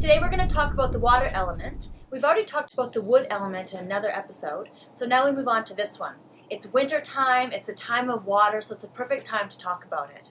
Today we're going to talk about the water element. We've already talked about the wood element in another episode, so now we move on to this one. It's winter time, it's a time of water, so it's a perfect time to talk about it.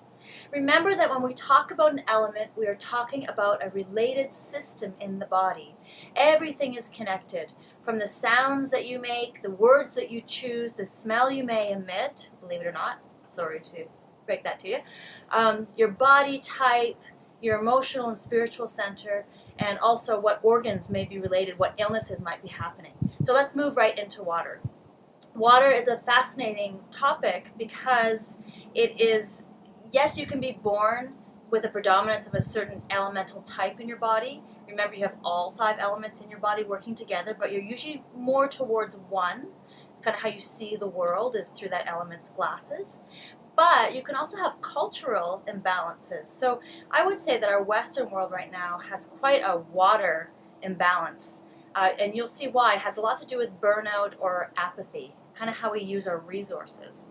Remember that when we talk about an element, we are talking about a related system in the body. Everything is connected, from the sounds that you make, the words that you choose, the smell you may emit, believe it or not, sorry to break that to you, your body type, your emotional and spiritual center, and also what organs may be related, what illnesses might be happening. So let's move right into water. Water is a fascinating topic because it is, yes, you can be born with a predominance of a certain elemental type in your body. Remember, you have all 5 elements in your body working together, but you're usually more towards one. It's kind of how you see the world, is through that element's glasses. But you can also have cultural imbalances. So I would say that our Western world right now has quite a water imbalance. And you'll see why. It has a lot to do with burnout or apathy, kind of how we use our resources.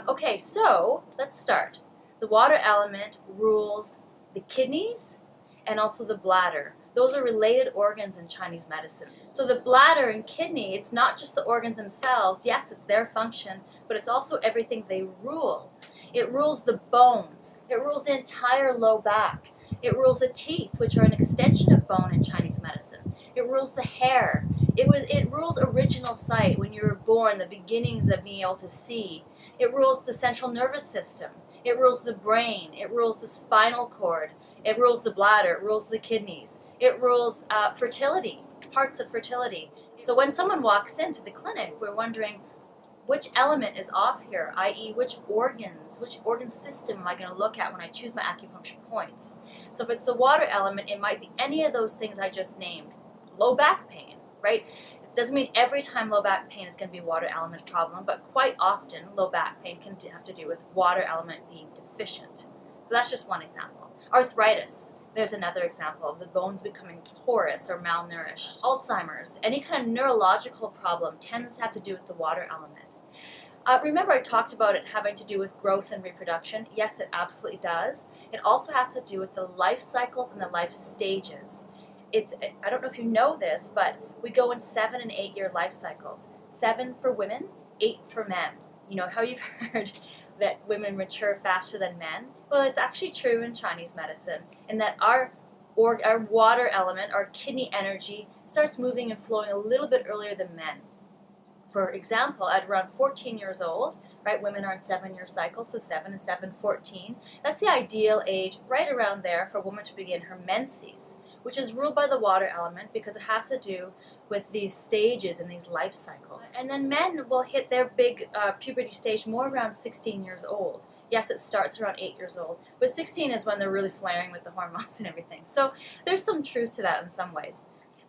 Okay, so let's start. The water element rules the kidneys and also the bladder. Those are related organs in Chinese medicine. So the bladder and kidney, it's not just the organs themselves. Yes, it's their function, but it's also everything they rule. It rules the bones. It rules the entire low back. It rules the teeth, which are an extension of bone in Chinese medicine. It rules the hair. It rules original sight, when you were born, the beginnings of being able to see. It rules the central nervous system. It rules the brain. It rules the spinal cord. It rules the bladder. It rules the kidneys. It rules fertility, parts of fertility. So when someone walks into the clinic, we're wondering, which element is off here, i.e. which organ system am I going to look at when I choose my acupuncture points? So if it's the water element, it might be any of those things I just named. Low back pain, right? It doesn't mean every time low back pain is going to be a water element problem, but quite often low back pain can have to do with water element being deficient. So that's just one example. Arthritis. There's another example of the bones becoming porous or malnourished. Alzheimer's, any kind of neurological problem tends to have to do with the water element. Remember I talked about it having to do with growth and reproduction? Yes, it absolutely does. It also has to do with the life cycles and the life stages. I don't know if you know this, but we go in 7 and 8 year life cycles. 7 for women, 8 for men. You know how you've heard that women mature faster than men? Well, it's actually true in Chinese medicine, in that our water element, our kidney energy, starts moving and flowing a little bit earlier than men. For example, at around 14 years old, right, women are in 7-year cycles, so 7 and 7, 14. That's the ideal age, right around there, for a woman to begin her menses, which is ruled by the water element because it has to do with these stages and these life cycles. And then men will hit their big puberty stage more around 16 years old. Yes, it starts around 8 years old, but 16 is when they're really flaring with the hormones and everything. So there's some truth to that in some ways.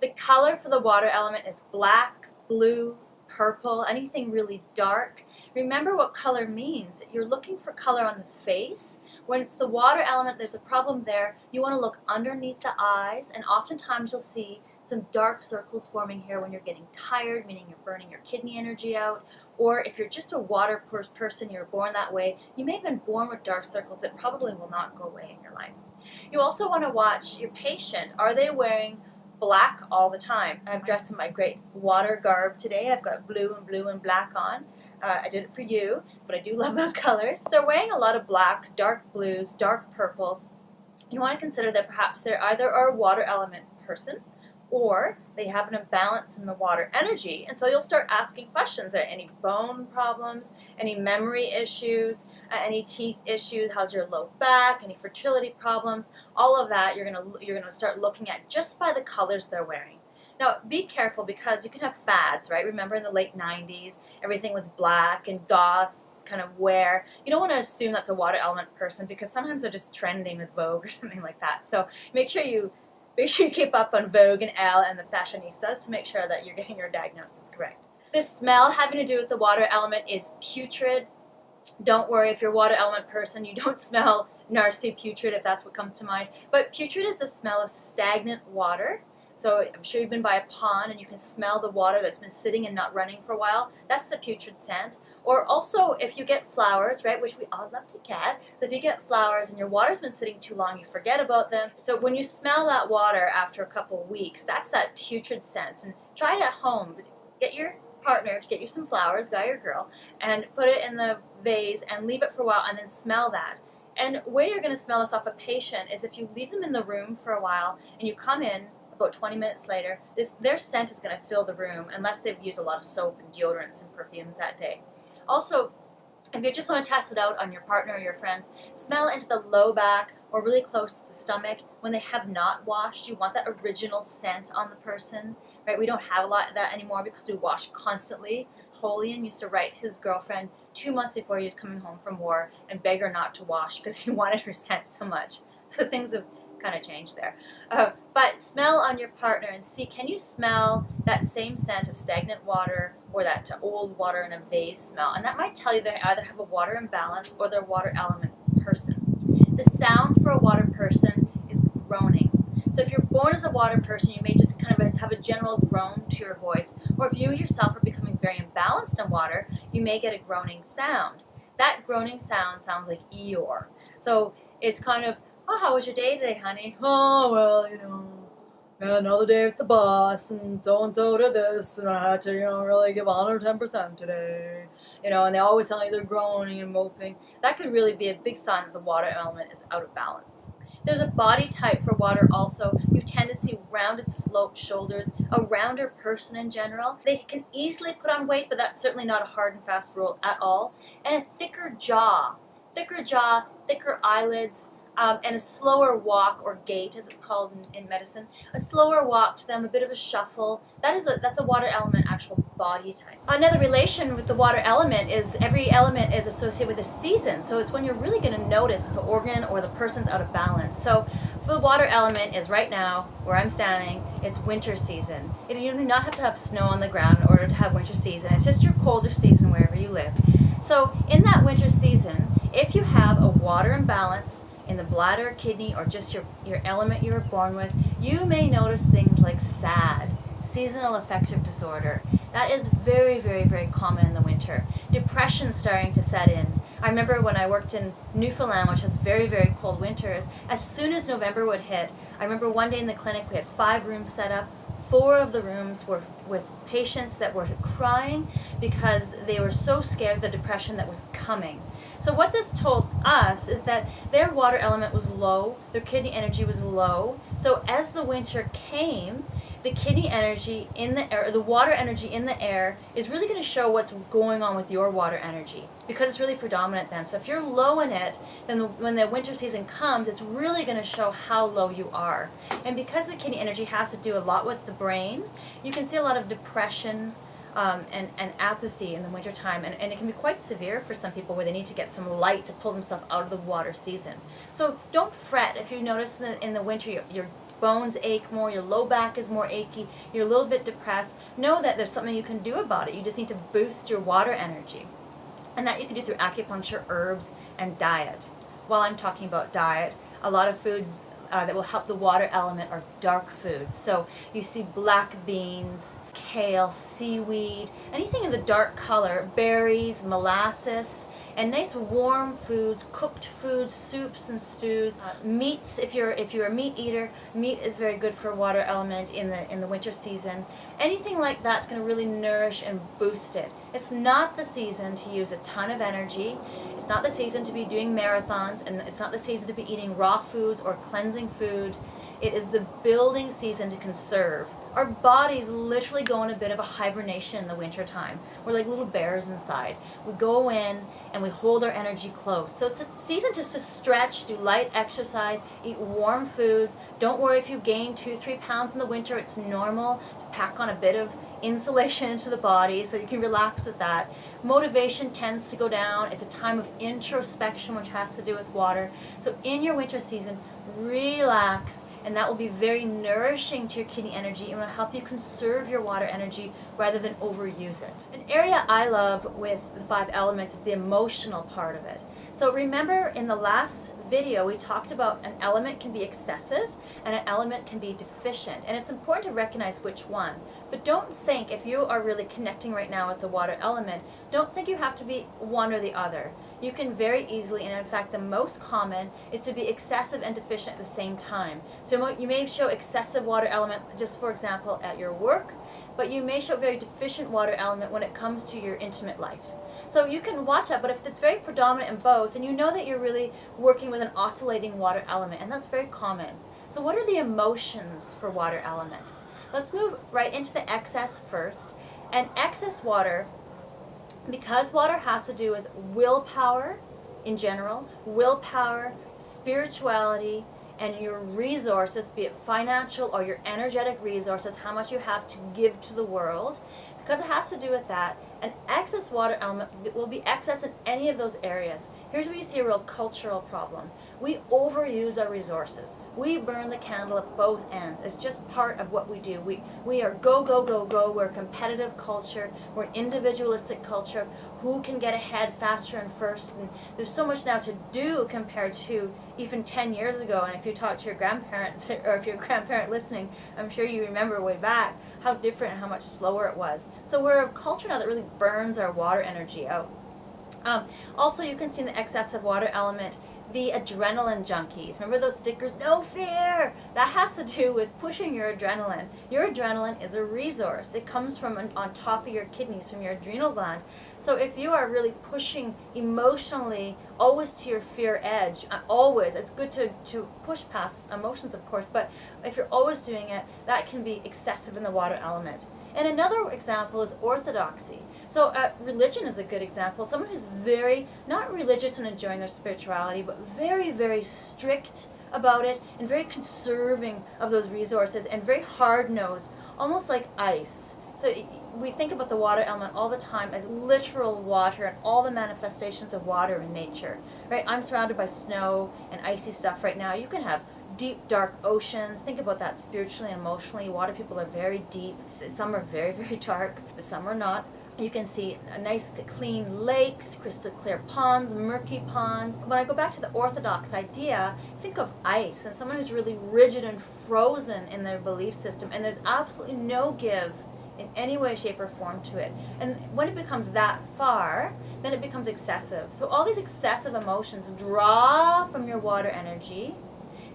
The color for the water element is black, blue, purple, anything really dark. Remember what color means. You're looking for color on the face. When it's the water element, there's a problem there. You want to look underneath the eyes, and oftentimes you'll see some dark circles forming here when you're getting tired, meaning you're burning your kidney energy out. Or if you're just a water person, you're born that way, you may have been born with dark circles that probably will not go away in your life. You also want to watch your patient. Are they wearing black all the time? I'm dressed in my great water garb today. I've got blue and black on. I did it for you, but I do love those colors. They're wearing a lot of black, dark blues, dark purples. You want to consider that perhaps they're either a water element person, or they have an imbalance in the water energy. And so you'll start asking questions. Are there any bone problems, any memory issues, any teeth issues, how's your low back, any fertility problems? All of that you're gonna start looking at just by the colors they're wearing. Now, be careful because you can have fads, right? Remember in the late 90s, everything was black and goth kind of wear. You don't want to assume that's a water element person because sometimes they're just trending with Vogue or something like that. So make sure you keep up on Vogue and Elle and the fashionistas to make sure that you're getting your diagnosis correct. The smell having to do with the water element is putrid. Don't worry if you're a water element person, you don't smell nasty putrid if that's what comes to mind. But putrid is the smell of stagnant water So I'm sure you've been by a pond and you can smell the water that's been sitting and not running for a while. That's the putrid scent. Or also if you get flowers, right, which we all love to get, so if you get flowers and your water's been sitting too long, you forget about them. So when you smell that water after a couple of weeks, that's that putrid scent. And try it at home. Get your partner to get you some flowers, guy or girl, and put it in the vase and leave it for a while and then smell that. And where you're going to smell this off a patient is if you leave them in the room for a while and you come in about 20 minutes later, their scent is going to fill the room unless they've used a lot of soap and deodorants and perfumes that day. Also, if you just want to test it out on your partner or your friends, smell into the low back or really close to the stomach when they have not washed. You want that original scent on the person, right? We don't have a lot of that anymore because we wash constantly. Napoleon used to write his girlfriend 2 months before he was coming home from war and beg her not to wash because he wanted her scent so much. So things have kind of changed there. But smell on your partner and see, can you smell that same scent of stagnant water or that old water in a vase smell? And that might tell you they either have a water imbalance or they're a water element person. The sound for a water person is groaning. So if you're born as a water person, you may just kind of have a general groan to your voice. Or if you yourself are becoming very imbalanced in water, you may get a groaning sound. That groaning sound sounds like Eeyore. So it's kind of, oh, how was your day today, honey? Oh, well, another day with the boss, and so did this, and I had to, really give 110% today. And they always sound like they're groaning and moping. That could really be a big sign that the water element is out of balance. There's a body type for water also. You tend to see rounded, sloped shoulders, a rounder person in general. They can easily put on weight, but that's certainly not a hard and fast rule at all. And a thicker jaw, thicker eyelids, and a slower walk or gait, as it's called in medicine. A slower walk to them, a bit of a shuffle. That's a water element actual body type. Another relation with the water element is every element is associated with a season. So it's when you're really going to notice if the organ or the person's out of balance. So the water element is right now, where I'm standing, it's winter season. You do not have to have snow on the ground in order to have winter season. It's just your colder season wherever you live. So in that winter season, if you have a water imbalance in the bladder, kidney, or just your element you were born with, you may notice things like SAD, seasonal affective disorder. That is very, very, very common in the winter. Depression starting to set in. I remember when I worked in Newfoundland, which has very, very cold winters, as soon as November would hit, I remember one day in the clinic we had 5 rooms set up. 4 of the rooms were with patients that were crying because they were so scared of the depression that was coming. So what this told us is that their water element was low, their kidney energy was low. So as the winter came, the kidney energy in the air, the water energy in the air is really going to show what's going on with your water energy because it's really predominant then. So if you're low in it, then when the winter season comes, it's really going to show how low you are. And because the kidney energy has to do a lot with the brain, you can see a lot of depression and apathy in the wintertime. And it can be quite severe for some people where they need to get some light to pull themselves out of the water season. So don't fret if you notice in the winter your bones ache more, your low back is more achy, you're a little bit depressed. Know that there's something you can do about it. You just need to boost your water energy. And that you can do through acupuncture, herbs, and diet. While I'm talking about diet, a lot of foods that will help the water element are dark foods. So you see black beans, kale, seaweed, anything in the dark color, berries, molasses, and nice warm foods, cooked foods, soups and stews, meats. If you're a meat eater, meat is very good for water element in the winter season. Anything like that's going to really nourish and boost it. It's not the season to use a ton of energy. It's not the season to be doing marathons, and it's not the season to be eating raw foods or cleansing food. It is the building season to conserve. Our bodies literally go in a bit of a hibernation in the winter time. We're like little bears inside. We go in and we hold our energy close. So it's a season just to stretch, do light exercise, eat warm foods. Don't worry if you gain 2-3 pounds in the winter. It's normal to pack on a bit of insulation into the body so you can relax with that. Motivation tends to go down. It's a time of introspection, which has to do with water. So in your winter season, relax and that will be very nourishing to your kidney energy and will help you conserve your water energy rather than overuse it. An area I love with the 5 elements is the emotional part of it. So remember in the last video we talked about an element can be excessive and an element can be deficient, and it's important to recognize which one. But don't think, if you are really connecting right now with the water element, don't think you have to be one or the other. You can very easily, and in fact the most common is to be excessive and deficient at the same time. So you may show excessive water element just for example at your work, but you may show very deficient water element when it comes to your intimate life. So you can watch that, but if it's very predominant in both, then you know that you're really working with an oscillating water element, and that's very common. So what are the emotions for water element? Let's move right into the excess first. And excess water, because water has to do with willpower in general, willpower, spirituality, and your resources, be it financial or your energetic resources, how much you have to give to the world, because it has to do with that, an excess water element will be excess in any of those areas. Here's where you see a real cultural problem. We overuse our resources. We burn the candle at both ends. It's just part of what we do. We are go, go, go, go. We're a competitive culture. We're an individualistic culture of who can get ahead faster and first. And there's so much now to do compared to even 10 years ago. And if you talk to your grandparents, or if you're a grandparent listening, I'm sure you remember way back how different and how much slower it was. So we're a culture now that really burns our water energy out. Also, you can see in the excessive water element the adrenaline junkies. Remember those stickers, no fear? That has to do with pushing your adrenaline. Your adrenaline is a resource. It comes from on top of your kidneys, from your adrenal gland. So if you are really pushing emotionally, always to your fear edge, always, it's good to push past emotions, of course, but if you're always doing it, that can be excessive in the water element. And another example is orthodoxy. So religion is a good example. Someone who's very, not religious and enjoying their spirituality, but very, very strict about it and very conserving of those resources and very hard-nosed, almost like ice. So we think about the water element all the time as literal water and all the manifestations of water in nature, right? I'm surrounded by snow and icy stuff right now. You can have deep, dark oceans. Think about that spiritually and emotionally. Water people are very deep. Some are very, very dark, but some are not. You can see nice, clean lakes, crystal clear ponds, murky ponds. When I go back to the orthodox idea, think of ice and someone who's really rigid and frozen in their belief system, and there's absolutely no give in any way, shape, or form to it. And when it becomes that far, then it becomes excessive. So all these excessive emotions draw from your water energy,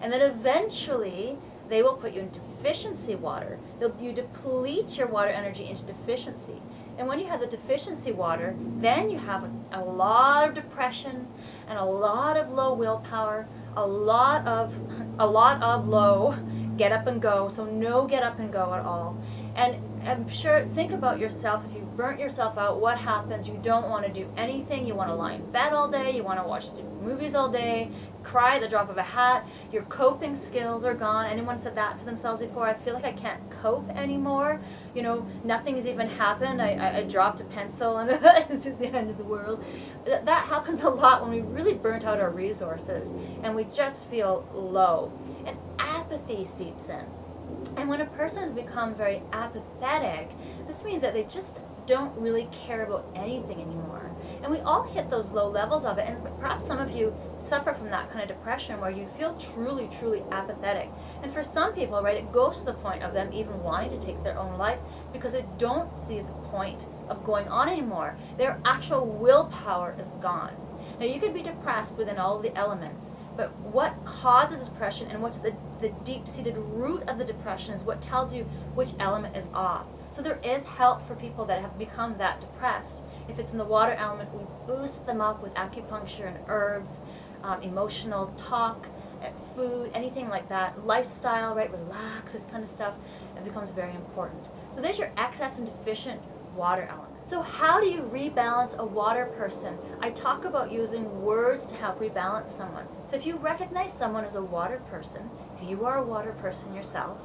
and then eventually they will put you in deficiency water. You deplete your water energy into deficiency. And when you have the deficiency water, then you have a lot of depression and a lot of low willpower, a lot of low get up and go, so no get up and go at all. And I'm sure, think about yourself. If you've burnt yourself out, what happens? You don't want to do anything. You want to lie in bed all day. You want to watch stupid movies all day, cry at the drop of a hat. Your coping skills are gone. Anyone said that to themselves before? I feel like I can't cope anymore. You know, nothing has even happened. I dropped a pencil and it's just the end of the world. That happens a lot when we really burnt out our resources and we just feel low. And apathy seeps in. And when a person has become very apathetic, this means that they just don't really care about anything anymore. And we all hit those low levels of it, and perhaps some of you suffer from that kind of depression where you feel truly, truly apathetic. And for some people, right, it goes to the point of them even wanting to take their own life because they don't see the point of going on anymore. Their actual willpower is gone. Now, you could be depressed within all of the elements, but what causes depression and what's the deep-seated root of the depression is what tells you which element is off. So there is help for people that have become that depressed. If it's in the water element, we boost them up with acupuncture and herbs, emotional talk, food, anything like that. Lifestyle, right? Relax, this kind of stuff. It becomes very important. So there's your excess and deficient water element. So how do you rebalance a water person? I talk about using words to help rebalance someone. So if you recognize someone as a water person, if you are a water person yourself,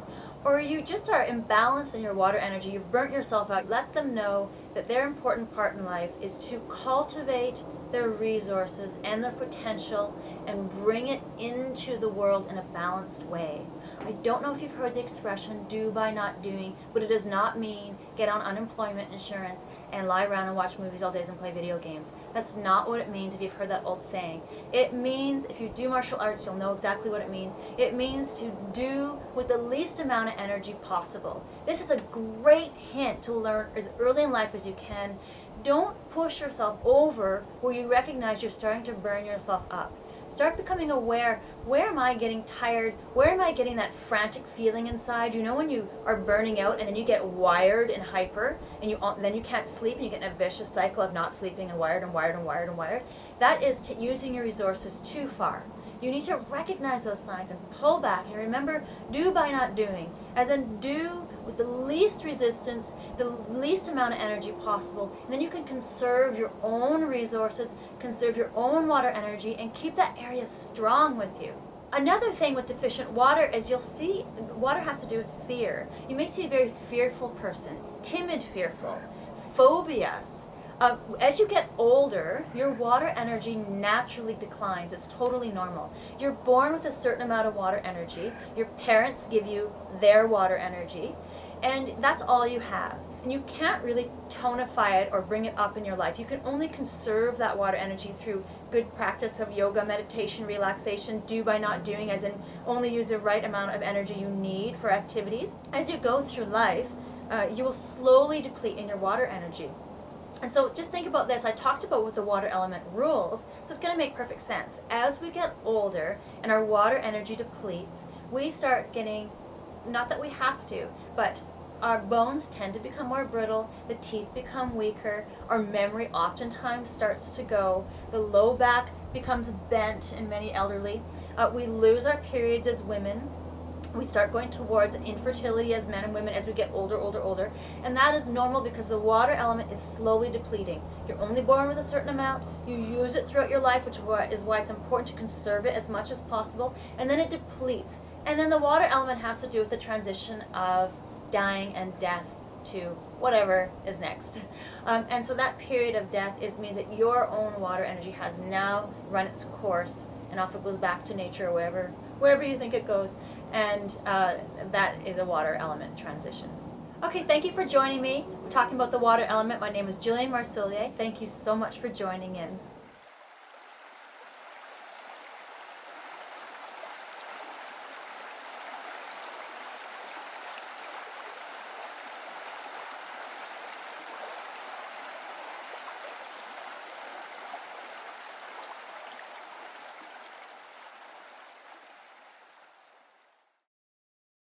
or you just are imbalanced in your water energy, you've burnt yourself out, let them know that their important part in life is to cultivate their resources and their potential and bring it into the world in a balanced way. I don't know if you've heard the expression do by not doing, but it does not mean get on unemployment insurance and lie around and watch movies all day and play video games. That's not what it means if you've heard that old saying. It means, if you do martial arts, you'll know exactly what it means. It means to do with the least amount of energy possible. This is a great hint to learn as early in life as you can. Don't push yourself over where you recognize you're starting to burn yourself up. Start becoming aware, where am I getting tired? Where am I getting that frantic feeling inside? You know when you are burning out and then you get wired and hyper and then you can't sleep and you get in a vicious cycle of not sleeping and wired and wired and wired and wired? That is using your resources too far. You need to recognize those signs and pull back and remember, do by not doing, as in do with the least resistance, the least amount of energy possible, and then you can conserve your own resources, conserve your own water energy, and keep that area strong with you. Another thing with deficient water is you'll see water has to do with fear. You may see a very fearful person, timid fearful, phobias. As you get older, your water energy naturally declines. It's totally normal. You're born with a certain amount of water energy. Your parents give you their water energy, and that's all you have. And you can't really tonify it or bring it up in your life. You can only conserve that water energy through good practice of yoga, meditation, relaxation, do by not doing, as in only use the right amount of energy you need for activities. As you go through life, you will slowly deplete in your water energy. And so just think about this. I talked about with the water element rules, so it's going to make perfect sense. As we get older and our water energy depletes, we start getting, not that we have to, but our bones tend to become more brittle, the teeth become weaker, our memory oftentimes starts to go, the low back becomes bent in many elderly, we lose our periods as women. We start going towards infertility as men and women as we get older, and that is normal because the water element is slowly depleting. You're only born with a certain amount, you use it throughout your life, which is why it's important to conserve it as much as possible, and then it depletes. And then the water element has to do with the transition of dying and death to whatever is next. And so that period of death means that your own water energy has now run its course and off it goes back to nature or wherever you think it goes. And that is a water element transition. Okay, thank you for joining me talking about the water element. My name is Jillian Marsoulier. Thank you so much for joining in.